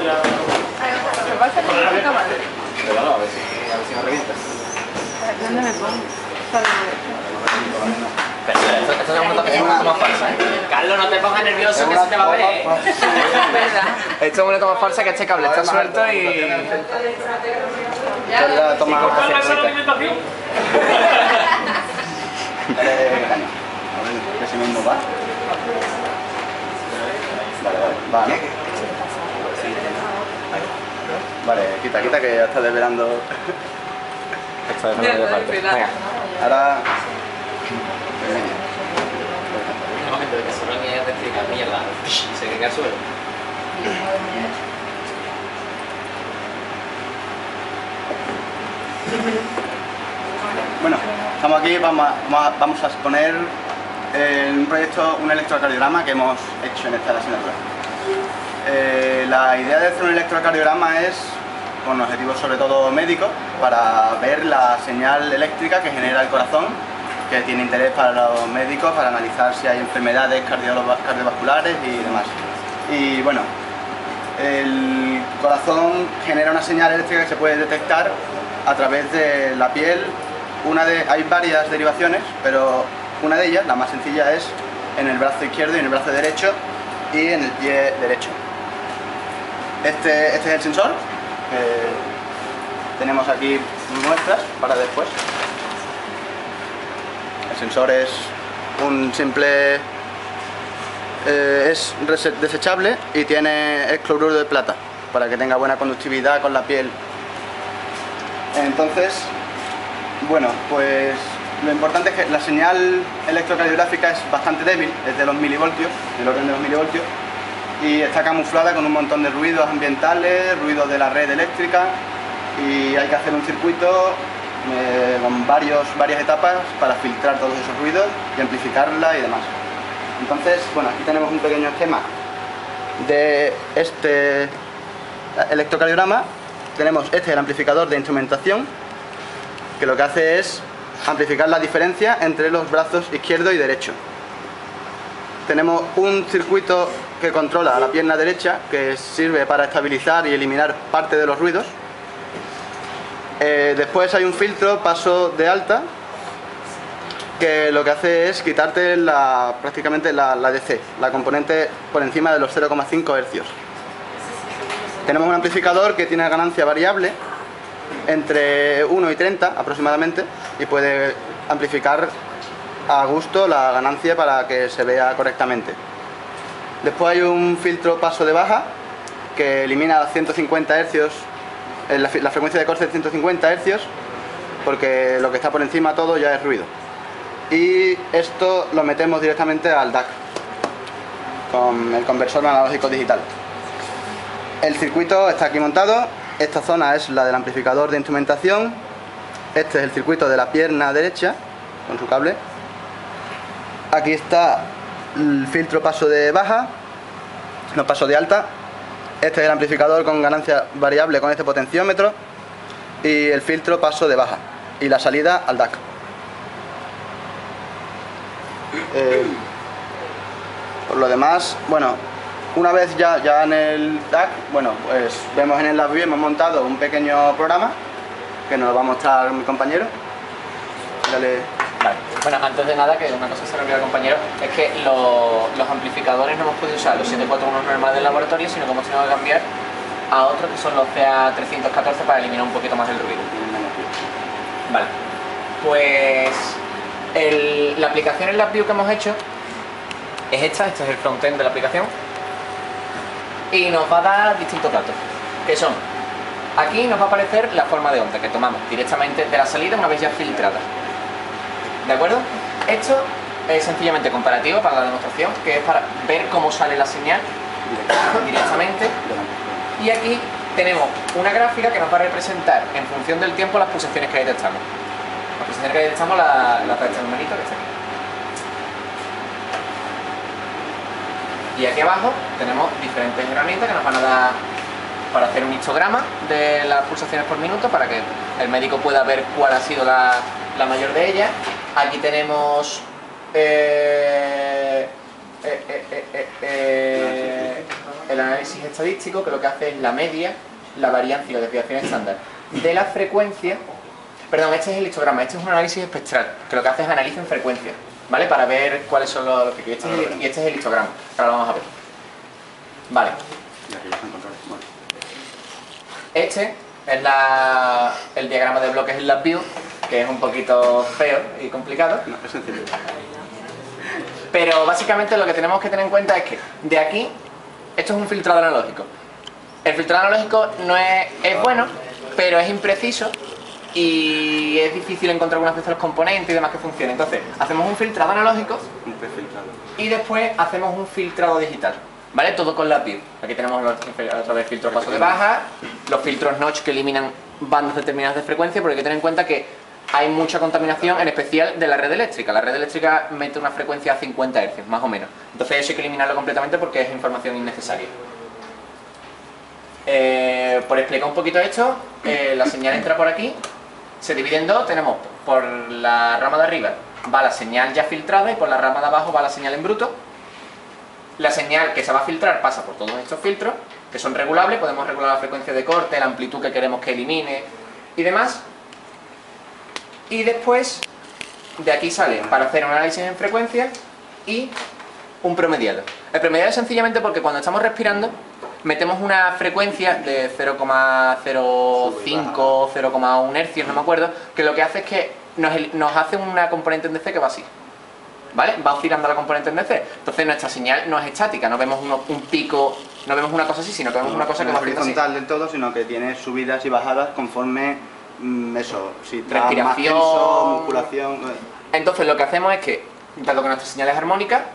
¿Qué pasa con la cámara? Pero no, a ver si me revientas. ¿Dónde me pongo? Pero esto es una toma falsa, ¿eh? Carlos, no te pongas nervioso que se te va a ver, ¿eh? Esto es una toma falsa que este cable está suelto y... Esta es la toma ¿Cortar la alimentación? Dale caña. A ver, que si mismo va. Vale. Vale, quita que ya está desvelando. Esto es de parte. Venga. Ahora... Un momento de que solo ni es decir, mierda, y se caiga al suelo. Bueno, estamos aquí, vamos a exponer en un proyecto, un electrocardiograma que hemos hecho en esta asignatura. La idea de hacer un electrocardiograma es con objetivos sobre todo médicos, para ver la señal eléctrica que genera el corazón, que tiene interés para los médicos, para analizar si hay enfermedades cardiovasculares y demás. Y bueno, el corazón genera una señal eléctrica que se puede detectar a través de la piel. Hay varias derivaciones, pero una de ellas, la más sencilla, es en el brazo izquierdo y en el brazo derecho y en el pie derecho. Este es el sensor. Tenemos aquí muestras para después. El sensor es un simple... es desechable y es cloruro de plata para que tenga buena conductividad con la piel. Entonces, bueno, pues lo importante es que la señal electrocardiográfica es bastante débil, es de los milivoltios, del orden de los milivoltios, y está camuflada con un montón de ruidos ambientales, ruidos de la red eléctrica, y hay que hacer un circuito con varias etapas para filtrar todos esos ruidos y amplificarla y demás. Entonces, bueno, aquí tenemos un pequeño esquema de este electrocardiograma. Tenemos el amplificador de instrumentación, que lo que hace es amplificar la diferencia entre los brazos izquierdo y derecho. Tenemos un circuito que controla la pierna derecha, que sirve para estabilizar y eliminar parte de los ruidos. Después hay un filtro paso de alta, que lo que hace es quitarte prácticamente la DC, la componente por encima de los 0,5 Hz. Tenemos un amplificador que tiene ganancia variable entre 1 y 30 aproximadamente, y puede amplificar a gusto la ganancia para que se vea correctamente. Después hay un filtro paso de baja que elimina 150 Hz, la frecuencia de corte de 150 Hz, porque lo que está por encima todo ya es ruido. Y esto lo metemos directamente al DAC con el conversor analógico digital. El circuito está aquí montado. Esta zona es la del amplificador de instrumentación. Este es el circuito de la pierna derecha con su cable. Aquí está el filtro paso de baja, no, paso de alta. Este es el amplificador con ganancia variable con este potenciómetro, y el filtro paso de baja y la salida al DAC. Por lo demás, bueno, una vez ya en el DAC, bueno, pues vemos en el LabVIEW, hemos montado un pequeño programa que nos lo va a mostrar mi compañero. Dale. Vale. Bueno, antes de nada, que una cosa se me olvidó al compañero, es que los amplificadores no hemos podido usar los 741 normales del laboratorio, sino que hemos tenido que cambiar a otros que son los CA314 para eliminar un poquito más el ruido. Vale. Pues la aplicación en LabVIEW que hemos hecho es este es el frontend de la aplicación, y nos va a dar distintos datos, que son, aquí nos va a aparecer la forma de onda que tomamos directamente de la salida una vez ya filtrada. ¿De acuerdo? Esto es sencillamente comparativo para la demostración, que es para ver cómo sale la señal directamente. Y aquí tenemos una gráfica que nos va a representar en función del tiempo las pulsaciones que detectamos. Las pulsaciones que detectamos la está este numerito que está aquí. Y aquí abajo tenemos diferentes herramientas que nos van a dar para hacer un histograma de las pulsaciones por minuto, para que el médico pueda ver cuál ha sido la mayor de ellas. Aquí tenemos el análisis estadístico, que lo que hace es la media, la variancia o desviación estándar de la frecuencia. Perdón, este es el histograma, este es un análisis espectral, que lo que hace es analiza en frecuencia, ¿vale? Para ver cuáles son los picos. Y este es el histograma, ahora lo vamos a ver. Vale. Este es el diagrama de bloques en LabVIEW, que es un poquito feo y complicado. No, es sencillo. Pero básicamente lo que tenemos que tener en cuenta es que de aquí, esto es un filtrado analógico. El filtrado analógico no es bueno, pero es impreciso y es difícil encontrar algunas veces los componentes y demás que funcionen. Entonces, hacemos un filtrado analógico Un prefiltrado. y después hacemos un filtrado digital. ¿Vale? Todo con LabVIEW. Aquí tenemos otra vez filtro paso de baja, los filtros notch que eliminan bandas determinadas de frecuencia, porque hay que tener en cuenta que hay mucha contaminación, en especial de la red eléctrica. La red eléctrica mete una frecuencia a 50 Hz, más o menos. Entonces eso hay que eliminarlo completamente porque es información innecesaria. Por explicar un poquito esto, la señal entra por aquí, se divide en dos, tenemos por la rama de arriba va la señal ya filtrada y por la rama de abajo va la señal en bruto. La señal que se va a filtrar pasa por todos estos filtros, que son regulables, podemos regular la frecuencia de corte, la amplitud que queremos que elimine y demás. Y después, de aquí sale para hacer un análisis en frecuencia y un promediado. El promediado es sencillamente porque cuando estamos respirando, metemos una frecuencia de 0,05 o 0,1 hercios, no me acuerdo, que lo que hace es que nos hace una componente en DC que va así. ¿Vale? Va oscilando la componente en DC. Entonces nuestra señal no es estática, no vemos un pico, no vemos una cosa así, sino que vemos una cosa que va no es haciendo así. horizontal del todo, sino que tiene subidas y bajadas conforme eso, si está más Respiración. tenso, musculación. Entonces lo que hacemos es que, dado que nuestra señal es armónica,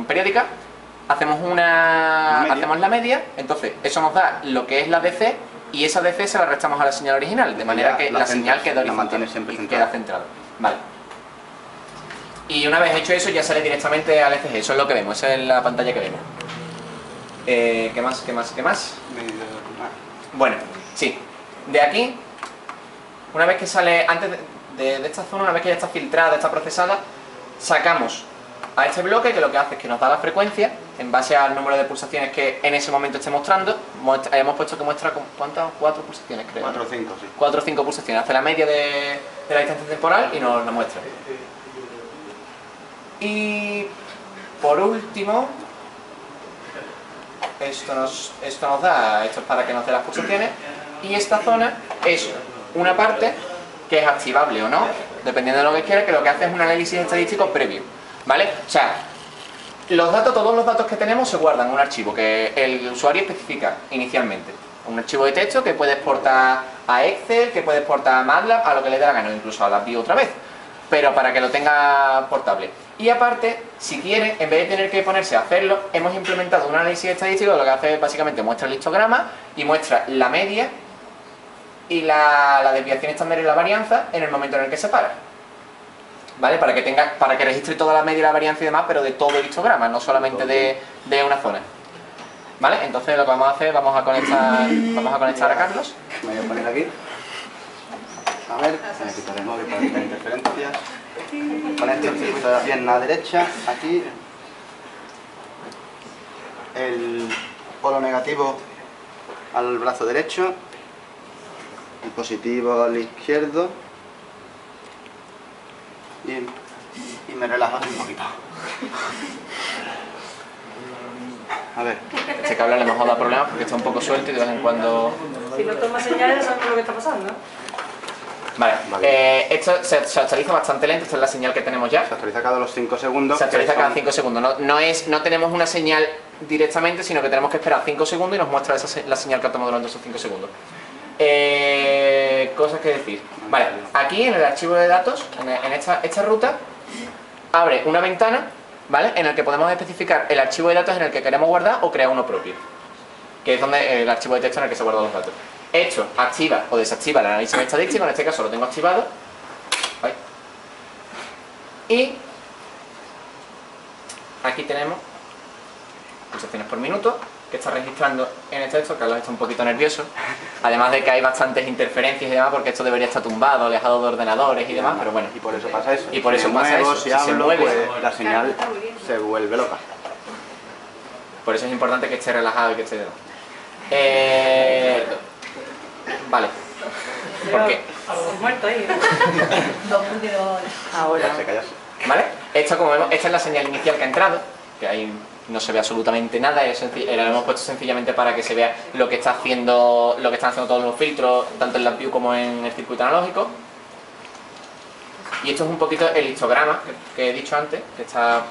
periódica, hacemos la media, entonces eso nos da lo que es la DC y esa DC se la restamos a la señal original, de manera que la señal queda la horizontal mantiene siempre y centrada. queda centrada. Vale. Y una vez hecho eso ya sale directamente al ECG, eso es lo que vemos, esa es la pantalla que vemos. ¿Qué más? Bueno, sí, de aquí, una vez que sale, antes de esta zona, una vez que ya está filtrada, está procesada, sacamos a este bloque que lo que hace es que nos da la frecuencia en base al número de pulsaciones que en ese momento esté mostrando. Hemos puesto que muestra ¿cuántas? 4 pulsaciones, creo. 4 o 5, sí. 4 o 5 pulsaciones, hace la media de la distancia temporal y nos muestra. Y por último, esto es para que nos dé las pulsaciones, y esta zona es una parte que es activable o no, dependiendo de lo que quiera, que lo que hace es un análisis estadístico previo, ¿vale? O sea, todos los datos que tenemos se guardan en un archivo que el usuario especifica inicialmente. Un archivo de texto que puede exportar a Excel, que puede exportar a MATLAB, a lo que le dé la gana, o incluso a LabVIEW otra vez, pero para que lo tenga portable. Y aparte, si quiere, en vez de tener que ponerse a hacerlo, hemos implementado un análisis estadístico que lo que hace es básicamente muestra el histograma y muestra la media y la desviación estándar y la varianza en el momento en el que se para. ¿Vale? Para que registre toda la media y la varianza y demás, pero de todo el histograma, no solamente de una zona. ¿Vale? Entonces lo que vamos a hacer, vamos a conectar a Carlos. Me voy a poner aquí. A ver, voy a quitar el móvil para evitar interferencias. Conecto el circuito de la pierna derecha, aquí. El polo negativo al brazo derecho. El positivo al izquierdo. Y me relajo así un poquito. A ver. Este cable a lo mejor da problemas porque está un poco suelto y de vez en cuando... Si no toma señales, sabes lo que está pasando. Vale, esto se actualiza bastante lento, esta es la señal que tenemos ya. Se actualiza cada los 5 segundos. Se actualiza cada 5 segundos, no tenemos una señal directamente, sino que tenemos que esperar 5 segundos y nos muestra la señal que ha tomado durante esos 5 segundos. Cosas que decir. Vale, aquí en el archivo de datos, en esta ruta, abre una ventana, ¿vale? En el que podemos especificar el archivo de datos en el que queremos guardar o crear uno propio, que es donde el archivo de texto en el que se guardan los datos. Esto activa o desactiva el análisis estadístico, en este caso lo tengo activado. Ahí. Y aquí tenemos pulsaciones por minuto que está registrando en este texto. Carlos está un poquito nervioso, además de que hay bastantes interferencias y demás, porque esto debería estar tumbado, alejado de ordenadores y demás, pero bueno. Y por eso pasa eso. Y por eso Si pasa muevo, eso. Si Si se hablo, mueve, pues la señal se vuelve loca. Por eso es importante que esté relajado y que esté de lado. Vale. ¿Por qué? Has muerto ahí. Ahora. Ahora. ¿Vale? Esto, como vemos, esta es la señal inicial que ha entrado, que ahí no se ve absolutamente nada, la hemos puesto sencillamente para que se vea lo que están haciendo todos los filtros, tanto en la view como en el circuito analógico. Y esto es un poquito el histograma que he dicho antes, que está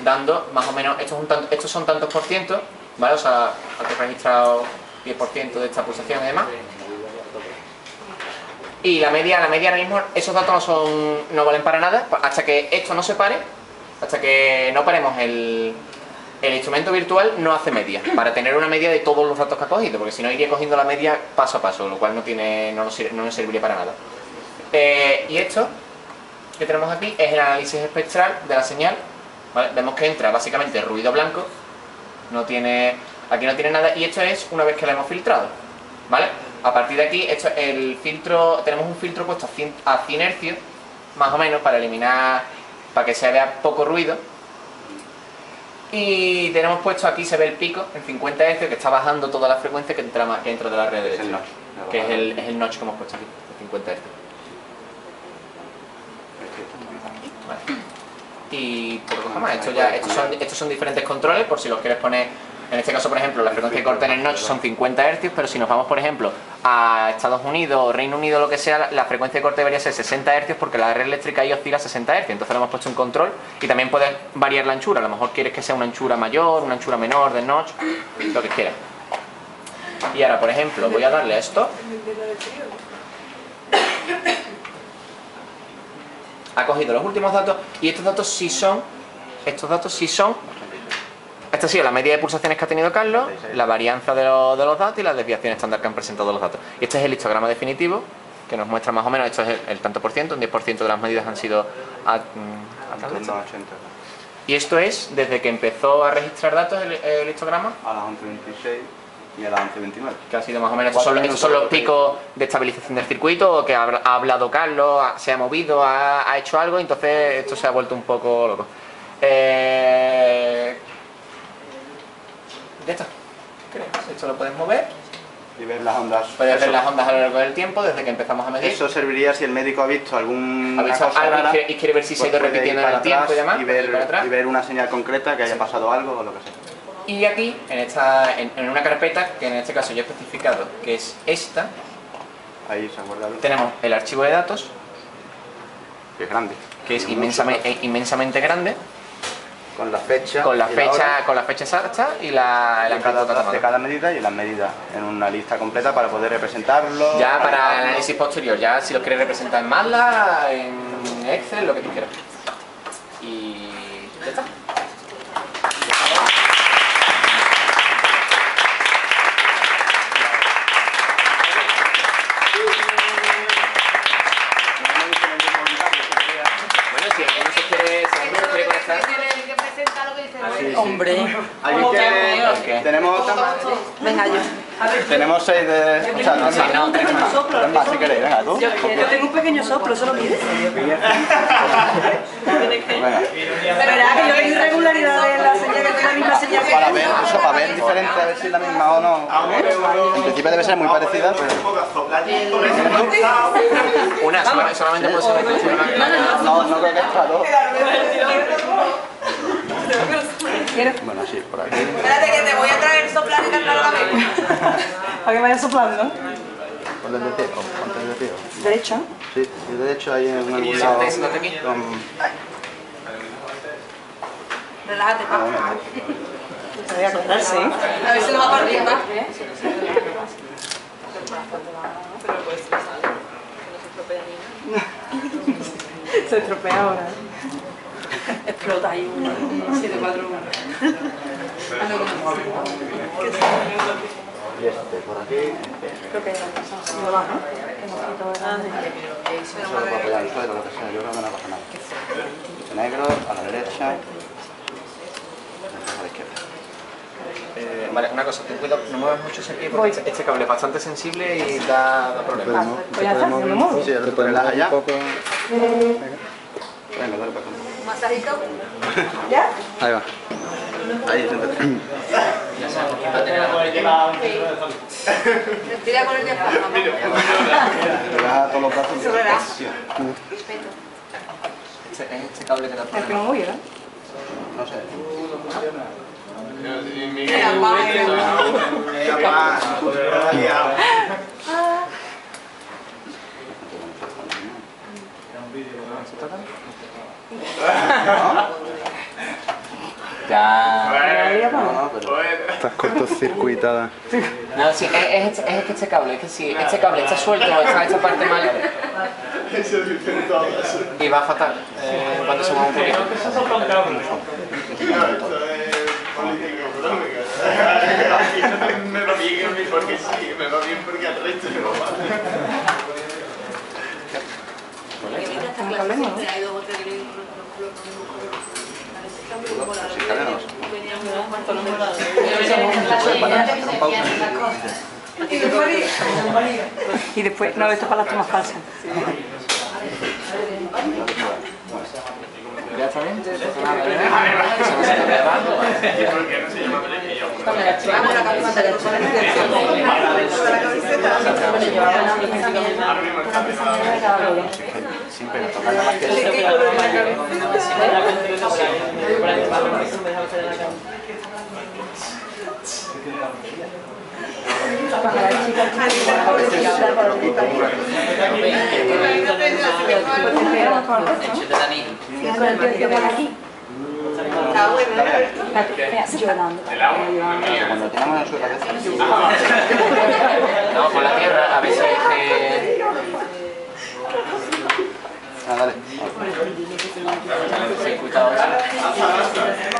dando más o menos, estos son tantos por ciento, ¿vale? O sea, ha registrado 10% de esta pulsación y demás. Y la media ahora mismo, esos datos no valen para nada, hasta que esto no se pare, hasta que no paremos el instrumento virtual no hace media, para tener una media de todos los datos que ha cogido, porque si no iría cogiendo la media paso a paso, lo cual no nos serviría para nada. Y esto que tenemos aquí es el análisis espectral de la señal, ¿vale? Vemos que entra básicamente ruido blanco, aquí no tiene nada, y esto es una vez que la hemos filtrado, ¿vale? A partir de aquí, tenemos un filtro puesto a 100 Hz, más o menos, para eliminar, para que se vea poco ruido. Y tenemos puesto aquí, se ve el pico, en 50 Hz, que está bajando toda la frecuencia que entra de la red derecha. Es el notch. Que es el notch que hemos puesto aquí, de 50 Hz. Vale. Y poco más, estos son diferentes controles, por si los quieres poner. En este caso, por ejemplo, la frecuencia que corta en el notch son 50 Hz, pero si nos vamos, por ejemplo, a Estados Unidos o Reino Unido, lo que sea, la frecuencia de corte debería ser 60 Hz porque la red eléctrica ahí oscila a 60 Hz. Entonces le hemos puesto un control y también puedes variar la anchura. A lo mejor quieres que sea una anchura mayor, una anchura menor del notch, lo que quieras. Y ahora, por ejemplo, voy a darle a esto. Ha cogido los últimos datos y estos datos sí son. Esta ha sido la media de pulsaciones que ha tenido Carlos, la varianza de los datos y las desviaciones estándar que han presentado los datos. Y este es el histograma definitivo, que nos muestra más o menos, esto es el tanto por ciento, un 10% de las medidas han sido y esto es desde que empezó a registrar datos el histograma a las 11:26 y a las 11:29. que ha sido más o menos, estos son los picos de estabilización del circuito, que ha hablado Carlos, se ha movido, ha hecho algo, y entonces esto se ha vuelto un poco loco. Ya está. Esto lo puedes mover. Y ver las ondas. Puedes ver las ondas a lo largo del tiempo, desde que empezamos a medir. Eso serviría si el médico ha visto alguna cosa algo rara, y quiere ver si se ha ido puede repitiendo ir en el para tiempo y atrás demás. y ver una señal concreta, que haya pasado algo o lo que sea. Y aquí, en una carpeta, que en este caso yo he especificado, que es esta, Ahí se ha guardado. tenemos el archivo de datos, Que es grande. que es inmensamente grande, Con la fecha. con la y la hora fecha exacta y la de amplitud tomada. de cada medida y las medidas en una lista completa para poder representarlo. Ya para el análisis posterior, ya si lo quieres representar en MATLAB, en Excel, lo que tú quieras. Y ya está. Bueno, si alguno se quiere conectar. Hombre. ¿Alguien quiere? ¿Qué? Tenemos. Venga, yo. Tenemos 6 de. O sea, tres más. no, tres más. Tres más si queréis, venga, tú. Yo tengo un pequeño soplo, ¿solo quieres? Venga. Verá que yo tengo irregularidad en la señal, que es la misma señal que Para ver, eso, para ver diferente, a ver si es la misma o no. En principio debe ser muy parecida, pero. Solamente puede ser una. No creo que es para dos. Bueno, sí, por aquí. Espérate que te voy a traer soplar y cantar a la vez. para que vaya soplando. Ponte el pie, ponte el pie. Derecha. Sí, y de hecho ahí en algún lado. Relájate, pa. Se voy a aclararse, ¿eh? A ver si lo va a partir, pa. Se estropea ahora. Explota ahí un 741. Y este por aquí. Creo que así lo va, ¿no? Que nos quita grande. Eso lo puedo apoyar al suelo, lo que sea, yo creo que no pasa nada. Este negro, a la derecha. A la izquierda. Vale, una cosa, ten cuidado, no muevas mucho ese pie porque este cable es bastante sensible y da problemas. Pues ya está, yo me muevo. Sí, ahora te pones allá. Venga, dale para acá. ¿Un masajito? ¿Ya? Ahí va. Ahí, siéntate. Ya sabemos quién va a tener la mano. Respira con el diafragma. Relaja todos los brazos. Se relaja. Este cable que te El que pones. me movió, ¿eh? No sé. Mira, Ya. No, pero estás cortocircuitada. No, sí, es este cable. Es que si este cable está suelto o está esta parte mal. Y va fatal. Cuando se mueve un poquito. Me va bien a mí porque sí, me va bien porque al resto no va. Si cabe, no. Y después, no, esto es para las tomas falsas. ¿Ya está bien? Nada, ¿verdad? Eso no se cambia de bando. ¿Por qué no se llama Belén? Vamos, la camiseta que nos ponen Siempre nos toca más que Échate Dani. Llorando. cuando tenemos en su cabeza. No, con la tierra a veces es que... Ah, dale. Circuitado eso.